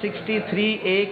63A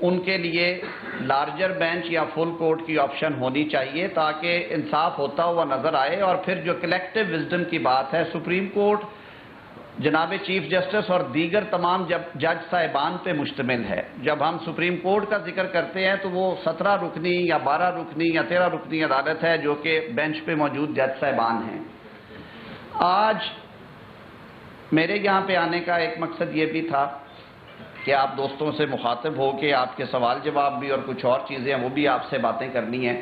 ان کے لیے larger bench یا فل کورٹ کی آپشن ہونی چاہیے تاکہ انصاف ہوتا ہوا نظر آئے. اور پھر جو کلیکٹیو وزڈم کی بات ہے، سپریم کورٹ جناب چیف جسٹس اور دیگر تمام جج صاحبان پہ مشتمل ہے. جب ہم سپریم کورٹ کا ذکر کرتے ہیں تو وہ 17 رکنی یا 12 رکنی یا 13 رکنی عدالت ہے جو کہ بینچ پہ موجود جج صاحبان ہیں. آج میرے یہاں پہ آنے کا ایک مقصد یہ بھی تھا کہ آپ دوستوں سے مخاطب ہو کے آپ کے سوال جواب بھی اور کچھ اور چیزیں ہیں وہ بھی آپ سے باتیں کرنی ہیں.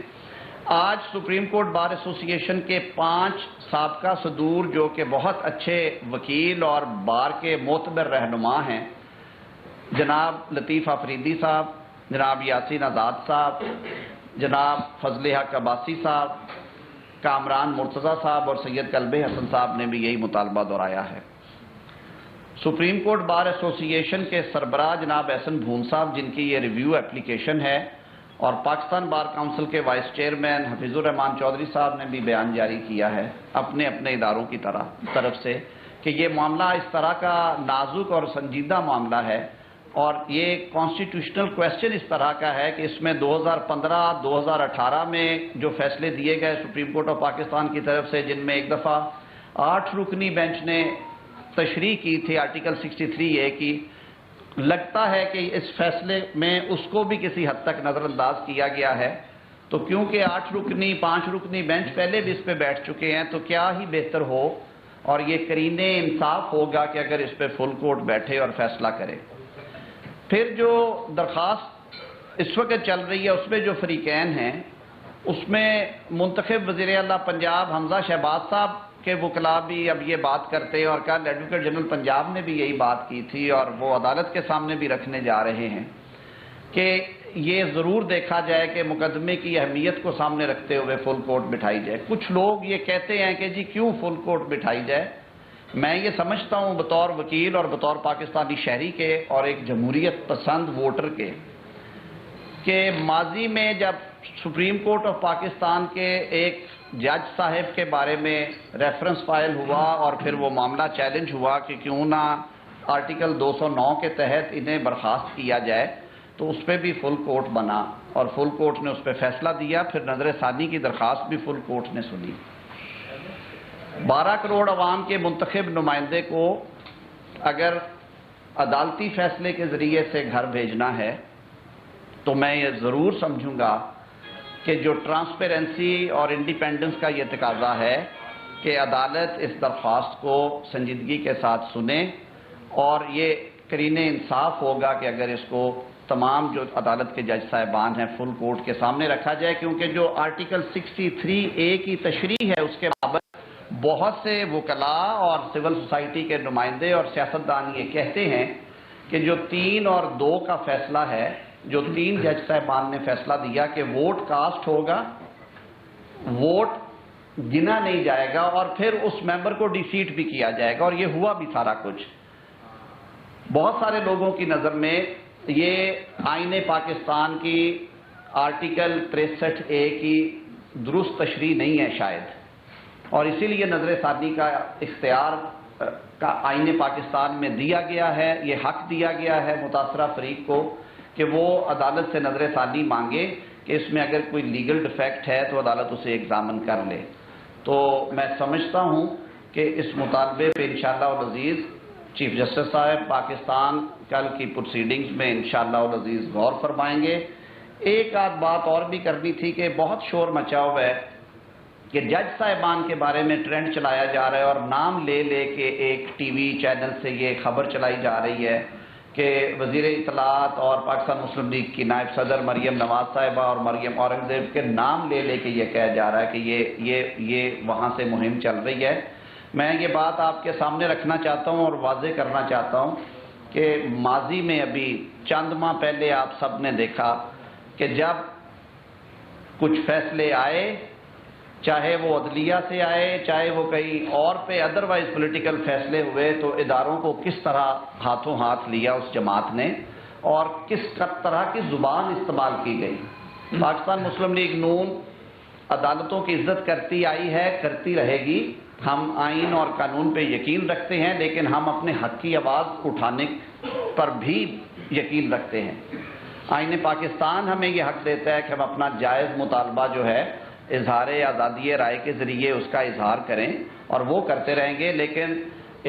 آج سپریم کورٹ بار ایسوسی ایشن کے 5 سابقہ صدور جو کہ بہت اچھے وکیل اور بار کے معتبر رہنما ہیں، جناب لطیف آفریدی صاحب، جناب یاسین آزاد صاحب، جناب فضل حق عباسی صاحب، کامران مرتضی صاحب اور سید کلب حسن صاحب نے بھی یہی مطالبہ دہرایا ہے. سپریم کورٹ بار ایسوسی ایشن کے سربراہ جناب احسن بھون صاحب، جن کی یہ ریویو اپلیکیشن ہے، اور پاکستان بار کونسل کے وائس چیئرمین حفیظ الرحمان چودھری صاحب نے بھی بیان جاری کیا ہے اپنے اداروں کی طرف سے کہ یہ معاملہ اس طرح کا نازک اور سنجیدہ معاملہ ہے اور یہ کانسٹیٹیوشنل کویسچن اس طرح کا ہے کہ اس میں 2015-2018 میں جو فیصلے دیے گئے سپریم کورٹ آف پاکستان کی طرف سے، جن میں ایک دفعہ 8 رکنی بینچ نے تشریح کی تھی آرٹیکل 63A کی، لگتا ہے کہ اس فیصلے میں اس کو بھی کسی حد تک نظر انداز کیا گیا ہے. تو کیونکہ 8 رکنی 5 رکنی بینچ پہلے بھی اس پہ بیٹھ چکے ہیں تو کیا ہی بہتر ہو اور یہ قرینِ انصاف ہوگا کہ اگر اس پہ فل کورٹ بیٹھے اور فیصلہ کرے. پھر جو درخواست اس وقت چل رہی ہے اس میں جو فریقین ہیں، اس میں منتخب وزیر اعلیٰ پنجاب حمزہ شہباز صاحب کہ وکلاء بھی اب یہ بات کرتے ہیں اور کل ایڈوکیٹ جنرل پنجاب نے بھی یہی بات کی تھی اور وہ عدالت کے سامنے بھی رکھنے جا رہے ہیں کہ یہ ضرور دیکھا جائے کہ مقدمے کی اہمیت کو سامنے رکھتے ہوئے فل کورٹ بٹھائی جائے. کچھ لوگ یہ کہتے ہیں کہ جی کیوں فل کورٹ بٹھائی جائے. میں یہ سمجھتا ہوں بطور وکیل اور بطور پاکستانی شہری کے اور ایک جمہوریت پسند ووٹر کے کہ ماضی میں جب سپریم کورٹ آف پاکستان کے ایک جج صاحب کے بارے میں ریفرنس فائل ہوا اور پھر وہ معاملہ چیلنج ہوا کہ کیوں نہ آرٹیکل 209 کے تحت انہیں برخاست کیا جائے، تو اس پہ بھی فل کورٹ بنا اور فل کورٹ نے اس پہ فیصلہ دیا. پھر نظر ثانی کی درخواست بھی فل کورٹ نے سنی. 12 کروڑ عوام کے منتخب نمائندے کو اگر عدالتی فیصلے کے ذریعے سے گھر بھیجنا ہے تو میں یہ ضرور سمجھوں گا کہ جو ٹرانسپیرنسی اور انڈیپینڈنس کا یہ تقاضا ہے کہ عدالت اس درخواست کو سنجیدگی کے ساتھ سنے اور یہ قرینِ انصاف ہوگا کہ اگر اس کو تمام جو عدالت کے جج صاحبان ہیں فل کورٹ کے سامنے رکھا جائے. کیونکہ جو آرٹیکل 63A کی تشریح ہے اس کے بابت بہت سے وکلاء اور سول سوسائٹی کے نمائندے اور سیاستدان یہ کہتے ہیں کہ جو 3 اور 2 کا فیصلہ ہے، جو 3 جج صاحبان نے فیصلہ دیا کہ ووٹ کاسٹ ہوگا، ووٹ گنا نہیں جائے گا اور پھر اس ممبر کو ڈیفیٹ بھی کیا جائے گا، اور یہ ہوا بھی سارا کچھ. بہت سارے لوگوں کی نظر میں یہ آئین پاکستان کی آرٹیکل 63A کی درست تشریح نہیں ہے شاید، اور اسی لیے نظر ثانی کا اختیار کا آئین پاکستان میں دیا گیا ہے. یہ حق دیا گیا ہے متاثرہ فریق کو کہ وہ عدالت سے نظر ثانی مانگے کہ اس میں اگر کوئی لیگل ڈیفیکٹ ہے تو عدالت اسے ایگزامن کر لے. تو میں سمجھتا ہوں کہ اس مطالبے پہ انشاءاللہ العزیز چیف جسٹس صاحب پاکستان کل کی پروسیڈنگز میں انشاءاللہ العزیز غور فرمائیں گے. ایک آدھ بات اور بھی کرنی تھی کہ بہت شور مچا ہوا ہے کہ جج صاحبان کے بارے میں ٹرینڈ چلایا جا رہا ہے اور نام لے لے کے ایک ٹی وی چینل سے یہ خبر چلائی جا رہی ہے کہ وزیر اطلاعات اور پاکستان مسلم لیگ کی نائب صدر مریم نواز صاحبہ اور مریم اورنگزیب کے نام لے لے کے یہ کہا جا رہا ہے کہ یہ وہاں سے مہم چل رہی ہے. میں یہ بات آپ کے سامنے رکھنا چاہتا ہوں اور واضح کرنا چاہتا ہوں کہ ماضی میں ابھی چند ماہ پہلے آپ سب نے دیکھا کہ جب کچھ فیصلے آئے، چاہے وہ عدلیہ سے آئے، چاہے وہ کہیں اور پہ ادروائز پولیٹیکل فیصلے ہوئے، تو اداروں کو کس طرح ہاتھوں ہاتھ لیا اس جماعت نے اور کس طرح کی زبان استعمال کی گئی. پاکستان مسلم لیگ نون عدالتوں کی عزت کرتی آئی ہے، کرتی رہے گی. ہم آئین اور قانون پہ یقین رکھتے ہیں، لیکن ہم اپنے حق کی آواز اٹھانے پر بھی یقین رکھتے ہیں. آئین پاکستان ہمیں یہ حق دیتا ہے کہ ہم اپنا جائز مطالبہ جو ہے اظہار آزادی رائے کے ذریعے اس کا اظہار کریں اور وہ کرتے رہیں گے، لیکن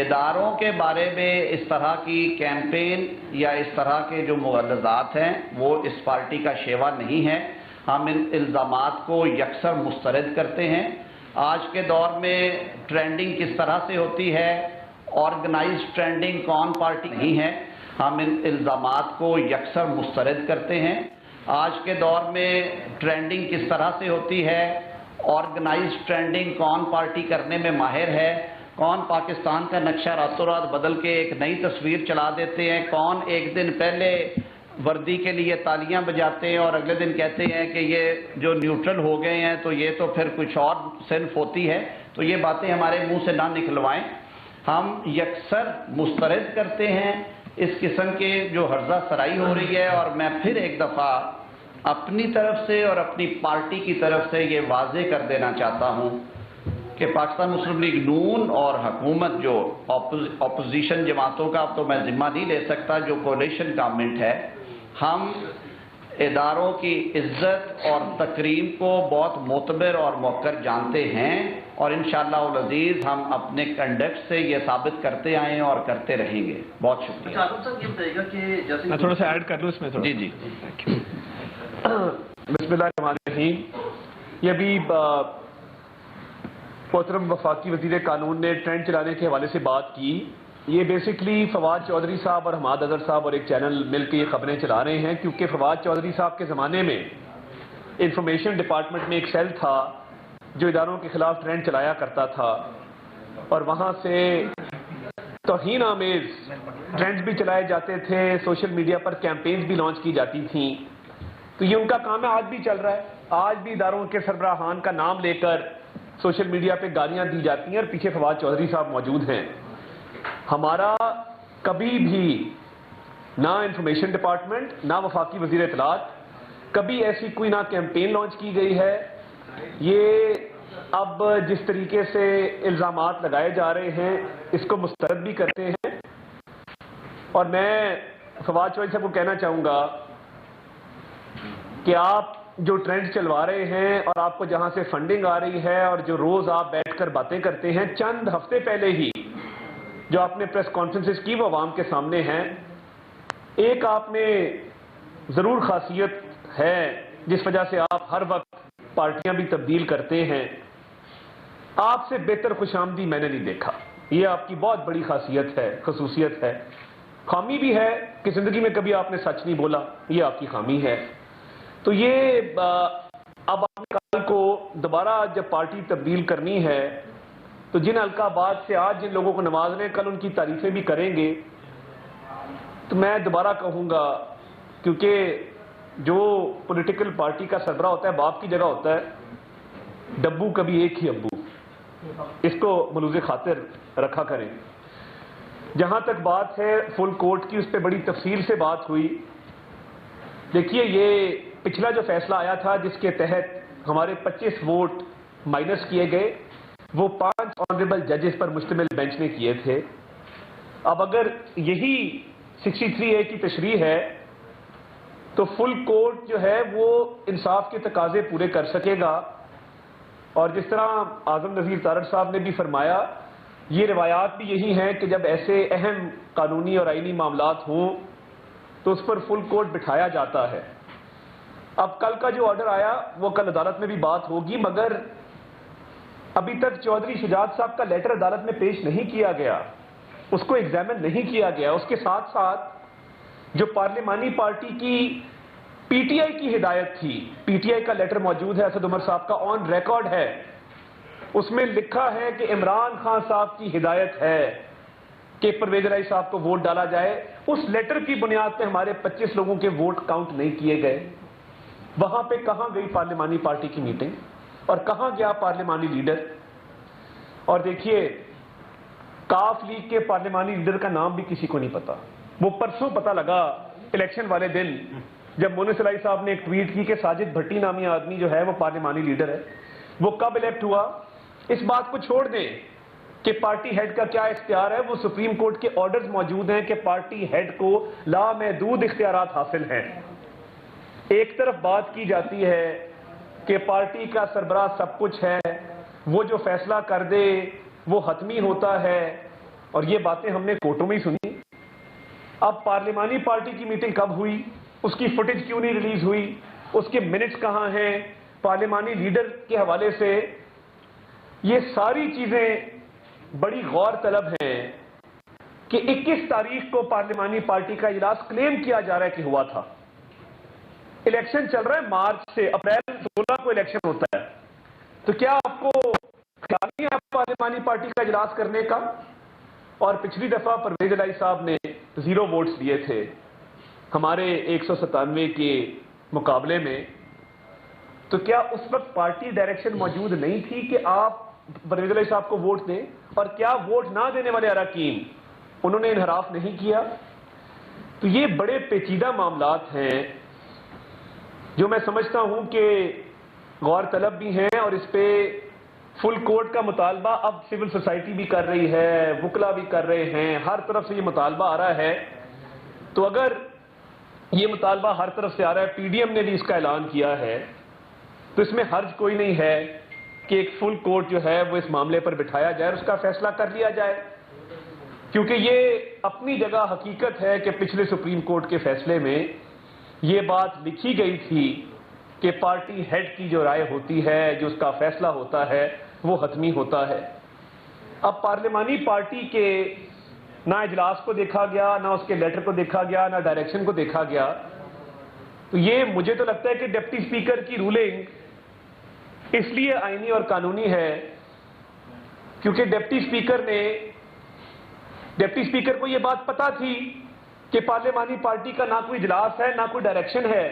اداروں کے بارے میں اس طرح کی کیمپین یا اس طرح کے جو مغلظات ہیں وہ اس پارٹی کا شیوا نہیں ہے۔ ہم ان الزامات کو یکسر مسترد کرتے ہیں۔ آج کے دور میں ٹرینڈنگ کس طرح سے ہوتی ہے، آرگنائز ٹرینڈنگ کون پارٹی نہیں ہے، ہم ان الزامات کو یکسر مسترد کرتے ہیں۔ آج کے دور میں ٹرینڈنگ کس طرح سے ہوتی ہے، آرگنائز ٹرینڈنگ کون پارٹی کرنے میں ماہر ہے، کون پاکستان کا نقشہ راتوں رات بدل کے ایک نئی تصویر چلا دیتے ہیں، کون ایک دن پہلے وردی کے لیے تالیاں بجاتے ہیں اور اگلے دن کہتے ہیں کہ یہ جو نیوٹرل ہو گئے ہیں تو یہ تو پھر کچھ اور صنف ہوتی ہے، تو یہ باتیں ہمارے منہ سے نہ نکلوائیں۔ ہم یکسر مسترد کرتے ہیں اس قسم کے جو ہرزہ سرائی ہو رہی ہے، اور میں پھر ایک دفعہ اپنی طرف سے اور اپنی پارٹی کی طرف سے یہ واضح کر دینا چاہتا ہوں کہ پاکستان مسلم لیگ نون اور حکومت جو اپوزیشن جماعتوں کا اب تو میں ذمہ نہیں لے سکتا، جو کولیشن گورنمنٹ ہے، ہم اداروں کی عزت اور تکریم کو بہت معتبر اور موقر جانتے ہیں، اور انشاءاللہ العزیز ہم اپنے کنڈکٹ سے یہ ثابت کرتے آئے ہیں اور کرتے رہیں گے۔ بہت شکریہ۔ میں تھوڑا سا ایڈ کر لوں اس میں جی جی بسم اللہ الرحمن الرحیم۔ یہ ابھی محترم وفاقی وزیر قانون نے ٹرینڈ چلانے کے حوالے سے بات کی۔ یہ بیسکلی فواد چودھری صاحب اور حماد اظہر صاحب اور ایک چینل مل کے یہ خبریں چلا رہے ہیں، کیونکہ فواد چودھری صاحب کے زمانے میں انفارمیشن ڈپارٹمنٹ میں ایک سیل تھا جو اداروں کے خلاف ٹرینڈ چلایا کرتا تھا، اور وہاں سے توہین آمیز ٹرینڈز بھی چلائے جاتے تھے، سوشل میڈیا پر کیمپینز بھی لانچ کی جاتی تھیں۔ تو یہ ان کا کام ہے، آج بھی چل رہا ہے۔ آج بھی اداروں کے سربراہان کا نام لے کر سوشل میڈیا پہ گالیاں دی جاتی ہیں اور پیچھے فواد چودھری صاحب موجود ہیں۔ ہمارا کبھی بھی نہ انفارمیشن ڈپارٹمنٹ نہ وفاقی وزیر اطلاعات کبھی ایسی کوئی نہ کیمپین لانچ کی گئی ہے۔ یہ اب جس طریقے سے الزامات لگائے جا رہے ہیں اس کو مسترد بھی کرتے ہیں، اور میں فواد چودھری صاحب کو کہنا چاہوں گا کہ آپ جو ٹرینڈ چلوا رہے ہیں اور آپ کو جہاں سے فنڈنگ آ رہی ہے اور جو روز آپ بیٹھ کر باتیں کرتے ہیں، چند ہفتے پہلے ہی جو آپ نے پریس کانفرنسز کی وہ عوام کے سامنے ہیں۔ ایک آپ میں ضرور خاصیت ہے جس وجہ سے آپ ہر وقت پارٹیاں بھی تبدیل کرتے ہیں، آپ سے بہتر خوش آمدی میں نے نہیں دیکھا۔ یہ آپ کی بہت بڑی خاصیت ہے، خصوصیت ہے۔ خامی بھی ہے کہ زندگی میں کبھی آپ نے سچ نہیں بولا، یہ آپ کی خامی ہے۔ تو یہ اب آپ نے کل کو دوبارہ جب پارٹی تبدیل کرنی ہے تو جن حلقہ آباد سے آج جن لوگوں کو نواز رہے ہیں کل ان کی تعریفیں بھی کریں گے، تو میں دوبارہ کہوں گا، کیونکہ جو پولیٹیکل پارٹی کا سربراہ ہوتا ہے باپ کی جگہ ہوتا ہے، ڈبو کبھی ایک ہی ابو، اس کو ملوز خاطر رکھا کریں۔ جہاں تک بات ہے فل کورٹ کی، اس پہ بڑی تفصیل سے بات ہوئی۔ دیکھیے، یہ پچھلا جو فیصلہ آیا تھا جس کے تحت ہمارے 25 ووٹ مائنس کیے گئے، وہ 5 آنریبل ججز پر مشتمل بینچ نے کیے تھے۔ اب اگر یہی 63A کی تشریح ہے تو فل کورٹ جو ہے وہ انصاف کے تقاضے پورے کر سکے گا، اور جس طرح اعظم نذیر تارڑ صاحب نے بھی فرمایا، یہ روایات بھی یہی ہیں کہ جب ایسے اہم قانونی اور آئینی معاملات ہوں تو اس پر فل کورٹ بٹھایا جاتا ہے۔ اب کل کا جو آرڈر آیا وہ کل عدالت میں بھی بات ہوگی، مگر ابھی تک چودھری شجاعت صاحب کا لیٹر عدالت میں پیش نہیں کیا گیا، اس کو ایگزامن نہیں کیا گیا۔ اس کے ساتھ ساتھ جو پارلیمانی پارٹی کی پی ٹی آئی کی ہدایت تھی، پی ٹی آئی کا لیٹر موجود ہے، اسد عمر صاحب کا آن ریکارڈ ہے، اس میں لکھا ہے کہ عمران خان صاحب کی ہدایت ہے کہ پرویز الہی صاحب کو ووٹ ڈالا جائے۔ اس لیٹر کی بنیاد پہ ہمارے 25 لوگوں کے ووٹ کاؤنٹ نہیں کیے گئے۔ وہاں پہ کہاں گئی پارلیمانی پارٹی کی میٹنگ اور کہاں گیا پارلیمانی لیڈر؟ اور دیکھیے، کاف لیگ کے پارلیمانی لیڈر کا نام بھی کسی کو نہیں پتا۔ وہ پرسوں پتا لگا الیکشن والے دن جب مونس الہی صاحب نے ایک ٹویٹ کی کہ ساجد بھٹی نامی آدمی جو ہے وہ پارلیمانی لیڈر ہے۔ وہ کب الیکٹ ہوا؟ اس بات کو چھوڑ دیں کہ پارٹی ہیڈ کا کیا اختیار ہے، وہ سپریم کورٹ کے آرڈرز موجود ہیں کہ پارٹی ہیڈ کو لامحدود اختیارات حاصل ہیں۔ ایک طرف بات کی جاتی ہے کہ پارٹی کا سربراہ سب کچھ ہے، وہ جو فیصلہ کر دے وہ حتمی ہوتا ہے، اور یہ باتیں ہم نے کوٹوں میں ہی سنی۔ اب پارلیمانی پارٹی کی میٹنگ کب ہوئی، اس کی فوٹیج کیوں نہیں ریلیز ہوئی، اس کے منٹس کہاں ہیں، پارلیمانی لیڈر کے حوالے سے یہ ساری چیزیں بڑی غور طلب ہیں کہ 21 تاریخ کو پارلیمانی پارٹی کا اجلاس کلیم کیا جا رہا ہے کہ ہوا تھا۔ الیکشن چل رہا ہے مارچ سے، اپریل 16 کو الیکشن ہوتا ہے، تو کیا آپ کو خیال نہیں ہے پارلیمانی پارٹی کا اجلاس کرنے کا؟ اور پچھلی دفعہ پرویز الہی صاحب نے 0 ووٹس دیے تھے ہمارے 197 کے مقابلے میں، تو کیا اس وقت پارٹی ڈائریکشن موجود نہیں تھی کہ آپ پرویز الہی صاحب کو ووٹ دیں؟ اور کیا ووٹ نہ دینے والے اراکین انہوں نے انحراف نہیں کیا؟ تو یہ بڑے پیچیدہ معاملات ہیں جو میں سمجھتا ہوں کہ غور طلب بھی ہیں، اور اس پہ فل کورٹ کا مطالبہ اب سول سوسائٹی بھی کر رہی ہے، وکلا بھی کر رہے ہیں، ہر طرف سے یہ مطالبہ آ رہا ہے۔ تو اگر یہ مطالبہ ہر طرف سے آ رہا ہے، پی ڈی ایم نے بھی اس کا اعلان کیا ہے، تو اس میں حرج کوئی نہیں ہے کہ ایک فل کورٹ جو ہے وہ اس معاملے پر بٹھایا جائے اور اس کا فیصلہ کر لیا جائے، کیونکہ یہ اپنی جگہ حقیقت ہے کہ پچھلے سپریم کورٹ کے فیصلے میں یہ بات لکھی گئی تھی کہ پارٹی ہیڈ کی جو رائے ہوتی ہے، جو اس کا فیصلہ ہوتا ہے، وہ حتمی ہوتا ہے۔ اب پارلیمانی پارٹی کے نہ اجلاس کو دیکھا گیا، نہ اس کے لیٹر کو دیکھا گیا، نہ ڈائریکشن کو دیکھا گیا، تو یہ مجھے تو لگتا ہے کہ ڈپٹی اسپیکر کی رولنگ اس لیے آئینی اور قانونی ہے کیونکہ ڈپٹی اسپیکر کو یہ بات پتا تھی کہ پارلیمانی پارٹی کا نہ کوئی اجلاس ہے، نہ کوئی ڈائریکشن ہے،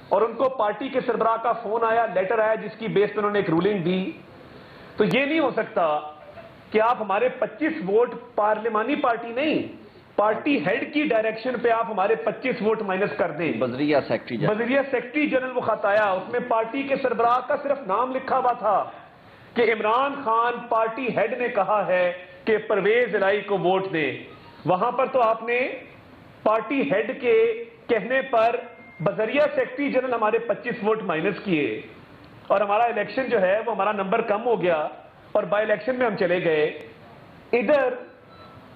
اور ان کو پارٹی کے سربراہ کا فون آیا، لیٹر آیا، جس کی بیس پہ انہوں نے ایک رولنگ دی۔ تو یہ نہیں ہو سکتا کہ آپ ہمارے 25 ووٹ پارلیمانی پارٹی نہیں، پارٹی ہیڈ کی ڈائریکشن پہ آپ ہمارے 25 ووٹ مائنس کر دیں۔ وزیرِ سیکرٹری جنرل وہ خط آیا، اس میں پارٹی کے سربراہ کا صرف نام لکھا ہوا تھا کہ عمران خان پارٹی ہیڈ نے کہا ہے کہ پرویز الہی کو ووٹ دیں۔ وہاں پر تو آپ نے پارٹی ہیڈ کے کہنے پر بذریعہ سیکرٹری جنرل ہمارے 25 ووٹ مائنس کیے، اور ہمارا الیکشن جو ہے وہ ہمارا نمبر کم ہو گیا اور بائی الیکشن میں ہم چلے گئے۔ ادھر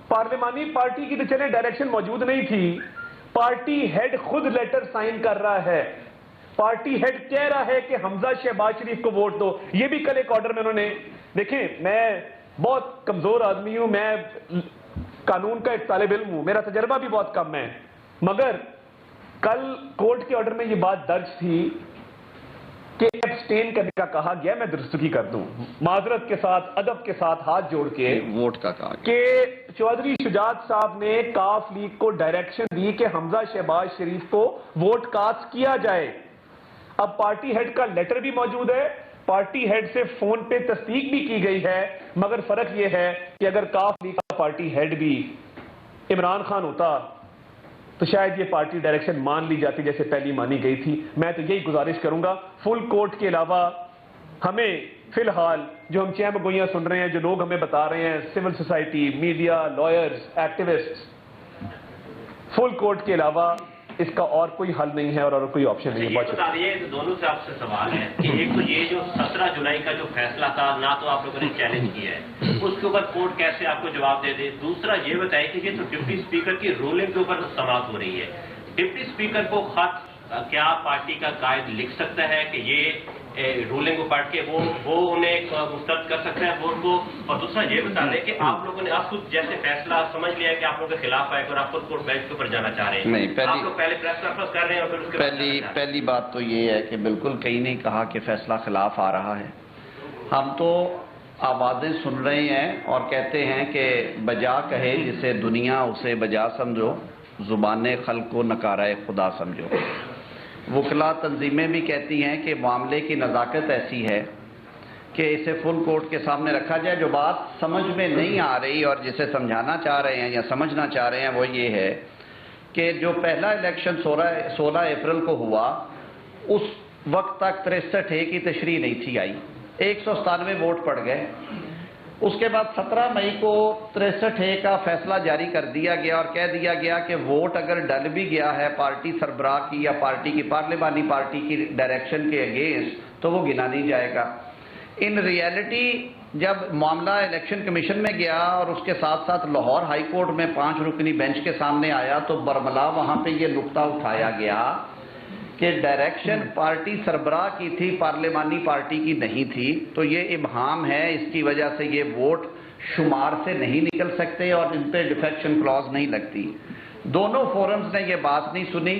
پارلیمانی پارٹی کی تو چلے ڈائریکشن موجود نہیں تھی، پارٹی ہیڈ خود لیٹر سائن کر رہا ہے، پارٹی ہیڈ کہہ رہا ہے کہ حمزہ شہباز شریف کو ووٹ دو۔ یہ بھی کل ایک آرڈر میں انہوں نے، دیکھیں میں بہت کمزور آدمی ہوں، میں قانون کا ایک طالب علم ہوں، میرا تجربہ بھی بہت کم ہے، مگر کل کورٹ کے آرڈر میں یہ بات درج تھی کہ ایبسٹین کرنے کا کہا گیا، میں درستگی کر دوں معذرت کے ساتھ، ادب کے ساتھ ہاتھ جوڑ کے، ووٹ کا کہا کہ چودھری شجاعت صاحب نے کاف لیگ کو ڈائریکشن دی کہ حمزہ شہباز شریف کو ووٹ کاسٹ کیا جائے۔ اب پارٹی ہیڈ کا لیٹر بھی موجود ہے، پارٹی ہیڈ سے فون پہ تصدیق بھی کی گئی ہے، مگر فرق یہ ہے کہ اگر کاف لیگ کا پارٹی ہیڈ بھی عمران خان ہوتا تو شاید یہ پارٹی ڈائریکشن مان لی جاتی جیسے پہلی مانی گئی تھی۔ میں تو یہی گزارش کروں گا فل کورٹ کے علاوہ ہمیں فی الحال جو ہم چیم گوئیاں سن رہے ہیں، جو لوگ ہمیں بتا رہے ہیں، civil society, media, lawyers, activist, full court کے علاوہ اس کا اور کوئی حل نہیں ہے اور کوئی آپشن نہیں ہے۔ یہ بتا دیے دونوں سے آپ سے سوال ہے کہ ایک تو یہ جو 17 جولائی کا جو فیصلہ تھا، نہ تو آپ لوگوں نے چیلنج کیا ہے، اس کے اوپر کورٹ کیسے آپ کو جواب دے دے؟ دوسرا یہ بتائیے کہ یہ تو ڈپٹی اسپیکر کی رولنگ کے اوپر سماعت ہو رہی ہے، ڈپٹی اسپیکر کو خط کیا پارٹی کا قائد لکھ سکتا ہے کہ یہ رولنگ کو پڑھ کے وہ انہیں مسترد کر سکتے ہیں ووٹ کو؟ اور دوسرا یہ بتا دیں کہ آپ لوگوں نے اب خود جیسے فیصلہ سمجھ لیا کہ آپ لوگوں کے خلاف آئے اور آپ خود کورٹ بینچ کے اوپر جانا چاہ رہے ہیں، آپ لوگ پہلے پریس کانفرنس کر رہے ہیں اور پھر اس کے پہلی بات تو یہ ہے کہ بالکل کہیں نہیں کہا کہ فیصلہ خلاف آ رہا ہے، ہم تو آوازیں سن رہے ہیں اور کہتے ہیں کہ بجا کہے جسے دنیا اسے بجا سمجھو، زبان خلق کو نکارہ خدا سمجھو۔ وکلا تنظیمیں بھی کہتی ہیں کہ معاملے کی نزاکت ایسی ہے کہ اسے فل کورٹ کے سامنے رکھا جائے۔ جو بات سمجھ میں نہیں آ رہی اور جسے سمجھانا چاہ رہے ہیں یا سمجھنا چاہ رہے ہیں وہ یہ ہے کہ جو پہلا الیکشن 16 اپریل کو ہوا، اس وقت تک 63A کی تشریح نہیں تھی آئی، 197 ووٹ پڑ گئے۔ اس کے بعد 17 مئی کو 63A کا فیصلہ جاری کر دیا گیا اور کہہ دیا گیا کہ ووٹ اگر ڈل بھی گیا ہے پارٹی سربراہ کی یا پارٹی کی پارلیمانی پارٹی کی ڈائریکشن کے اگینسٹ تو وہ گنا نہیں جائے گا۔ ان ریئلٹی جب معاملہ الیکشن کمیشن میں گیا اور اس کے ساتھ ساتھ لاہور ہائی کورٹ میں 5 رکنی بینچ کے سامنے آیا تو برملا وہاں پہ یہ نقطہ اٹھایا گیا کہ ڈائریکشن پارٹی سربراہ کی تھی، پارلیمانی پارٹی کی نہیں تھی، تو یہ ابہام ہے، اس کی وجہ سے یہ ووٹ شمار سے نہیں نکل سکتے اور ان پہ ڈیفیکشن کلاز نہیں لگتی۔ دونوں فورمز نے یہ بات نہیں سنی،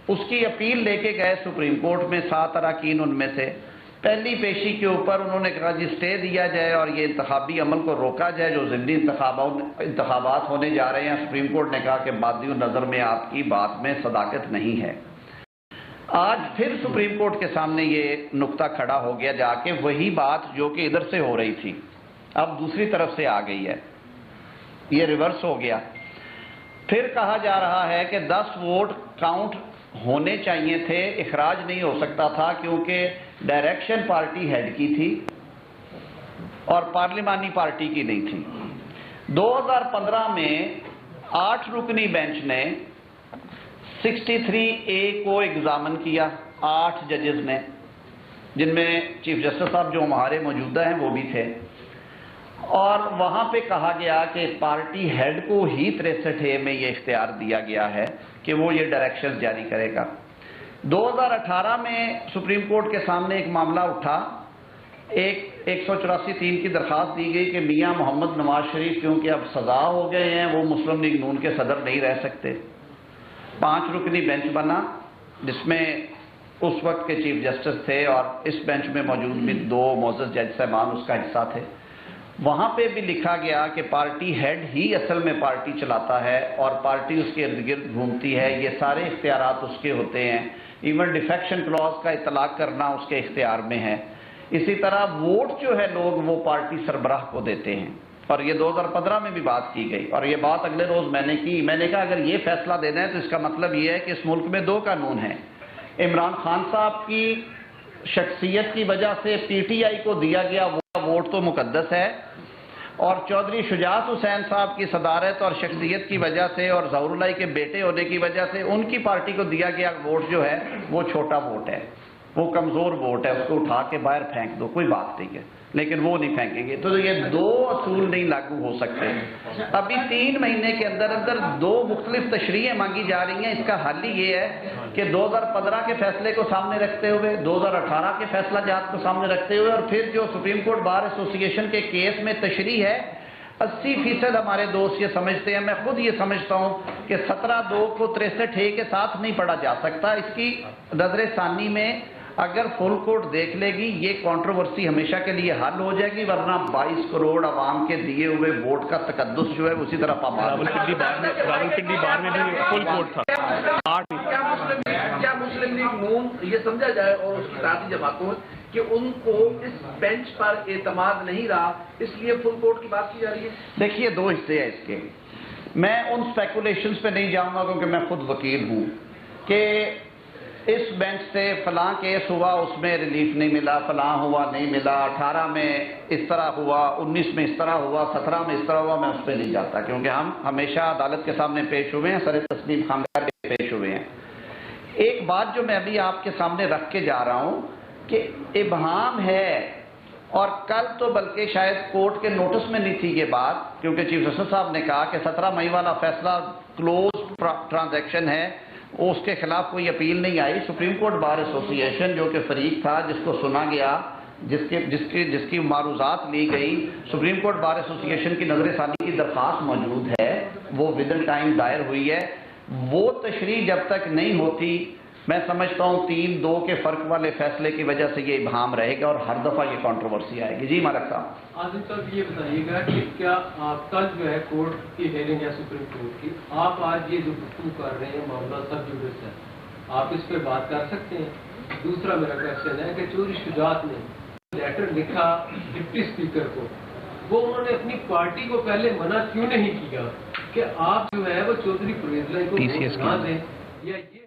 اس کی اپیل لے کے گئے سپریم کورٹ میں 7 اراکین ان میں سے۔ پہلی پیشی کے اوپر انہوں نے کہا جی اسٹے دیا جائے اور یہ انتخابی عمل کو روکا جائے جو ضمنی انتخابات ہونے جا رہے ہیں۔ سپریم کورٹ نے کہا کہ بادی نظر میں آپ کی بات میں صداقت نہیں ہے۔ آج پھر سپریم کورٹ کے سامنے یہ نقطہ کھڑا ہو گیا جا کے، وہی بات جو کہ ادھر سے ہو رہی تھی اب دوسری طرف سے آ گئی ہے، یہ ریورس ہو گیا۔ پھر کہا جا رہا ہے کہ 10 ووٹ کاؤنٹ ہونے چاہیے تھے، اخراج نہیں ہو سکتا تھا کیونکہ ڈائریکشن پارٹی ہیڈ کی تھی اور پارلیمانی پارٹی کی نہیں تھی۔ 2015 میں 8 رکنی بینچ نے 63A کو ایگزامن کیا، 8 ججز نے، جن میں چیف جسٹس صاحب جو ہمارے موجودہ ہیں وہ بھی تھے، اور وہاں پہ کہا گیا کہ پارٹی ہیڈ کو ہی 63A میں یہ اختیار دیا گیا ہے کہ وہ یہ ڈائریکشن جاری کرے گا۔ 2018 میں سپریم کورٹ کے سامنے ایک معاملہ اٹھا، 184(3) کی درخواست دی گئی کہ میاں محمد نواز شریف کیونکہ اب سزا ہو گئے ہیں وہ مسلم لیگ نون کے صدر نہیں رہ سکتے۔ 5 رکنی بینچ بنا جس میں اس وقت کے چیف جسٹس تھے اور اس بینچ میں موجود بھی 2 معزز جج صاحبان اس کا حصہ تھے۔ وہاں پہ بھی لکھا گیا کہ پارٹی ہیڈ ہی اصل میں پارٹی چلاتا ہے اور پارٹی اس کے ارد گرد گھومتی ہے، یہ سارے اختیارات اس کے ہوتے ہیں، ایون ڈیفیکشن کلاز کا اطلاق کرنا اس کے اختیار میں ہے۔ اسی طرح ووٹ جو ہے لوگ وہ پارٹی سربراہ کو دیتے ہیں، اور یہ 2015 میں بھی بات کی گئی اور یہ بات اگلے روز میں نے کی۔ میں نے کہا اگر یہ فیصلہ دینا ہے تو اس کا مطلب یہ ہے کہ اس ملک میں 2 قانون ہیں۔ عمران خان صاحب کی شخصیت کی وجہ سے PTI کو دیا گیا ووٹ تو مقدس ہے، اور چودھری شجاعت حسین صاحب کی صدارت اور شخصیت کی وجہ سے اور ظہور اللہ کے بیٹے ہونے کی وجہ سے ان کی پارٹی کو دیا گیا ووٹ جو ہے وہ چھوٹا ووٹ ہے، وہ کمزور ووٹ ہے، اس کو اٹھا کے باہر پھینک دو، کوئی بات نہیں ہے، لیکن وہ نہیں پھینکیں گے۔ تو یہ 2 اصول نہیں لاگو ہو سکتے۔ ابھی 3 مہینے کے اندر 2 مختلف تشریحیں مانگی جا رہی ہیں۔ اس کا حل ہی یہ ہے کہ 2015 کے فیصلے کو سامنے رکھتے ہوئے، 2018 کے فیصلہ جات کو سامنے رکھتے ہوئے، اور پھر جو سپریم کورٹ بار ایسوسی ایشن کے کیس میں تشریح ہے، 80% ہمارے دوست یہ سمجھتے ہیں، میں خود یہ سمجھتا ہوں کہ 17(2) کو 63A کے ساتھ نہیں پڑھا جا سکتا۔ اس کی نظر ثانی میں اگر فل کورٹ دیکھ لے گی یہ کنٹروورسی ہمیشہ کے لیے حل ہو جائے گی، ورنہ 22 کروڑ عوام کے دیے ہوئے ووٹ کا تقدس جو ہے اسی طرح پامال۔ راولپنڈی بار میں بھی فل کورٹ تھا۔ کیا مسلم لیگ نون یہ سمجھا جائے اور اس کی ساتھی جماعتوں کہ ان کو اس بینچ پر اعتماد نہیں رہا اس لیے فل کورٹ کی بات کی جا رہی ہے؟ دیکھیے 2 حصے ہیں اس کے، میں ان سپیکولیشنز پہ نہیں جاؤں گا کیونکہ میں خود وکیل ہوں کہ اس بینچ سے فلاں کیس ہوا اس میں ریلیف نہیں ملا، فلاں ہوا نہیں ملا، 18 میں اس طرح ہوا، 19 میں اس طرح ہوا، 17 میں اس طرح ہوا، میں اس پہ نہیں جاتا کیونکہ ہم ہمیشہ عدالت کے سامنے پیش ہوئے ہیں، سر تسلیم خانقاہ کے پیش ہوئے ہیں۔ ایک بات جو میں ابھی آپ کے سامنے رکھ کے جا رہا ہوں کہ ابہام ہے، اور کل تو بلکہ شاید کورٹ کے نوٹس میں نہیں تھی یہ بات کیونکہ چیف جسٹس صاحب نے کہا کہ 17 مئی والا فیصلہ کلوز ٹرانزیکشن ہے، اس کے خلاف کوئی اپیل نہیں آئی۔ سپریم کورٹ بار ایسوسی ایشن جو کہ فریق تھا جس کو سنا گیا، جس کی معروضات لی گئی، سپریم کورٹ بار ایسوسی ایشن کی نظر ثانی کی درخواست موجود ہے، وہ ودن ٹائم دائر ہوئی ہے۔ وہ تشریح جب تک نہیں ہوتی میں سمجھتا ہوں 3-2 کے فرق والے فیصلے کی وجہ سے یہ ابہام رہے گا اور ہر دفعہ یہ کنٹروورسی آئے گی۔ جی مالک صاحب، عاصم صاحب یہ بتائیے گا کہ کیا آپ کل جو ہے کورٹ کی ہیئرنگ ہے سپریم کورٹ کی، آپ آج یہ جو گفتگو کر رہے ہیں معاملہ سب جوڈس ہے، آپ اس پہ بات کر سکتے ہیں؟ دوسرا میرا کوشچن ہے کہ چودھری شجاعت نے لیٹر لکھا ڈپٹی اسپیکر کو، وہ انہوں نے اپنی پارٹی کو پہلے منع کیوں نہیں کیا کہ آپ جو ہے وہ چودھری پرویز لائی کو ووٹ نہ دیں، یا یہ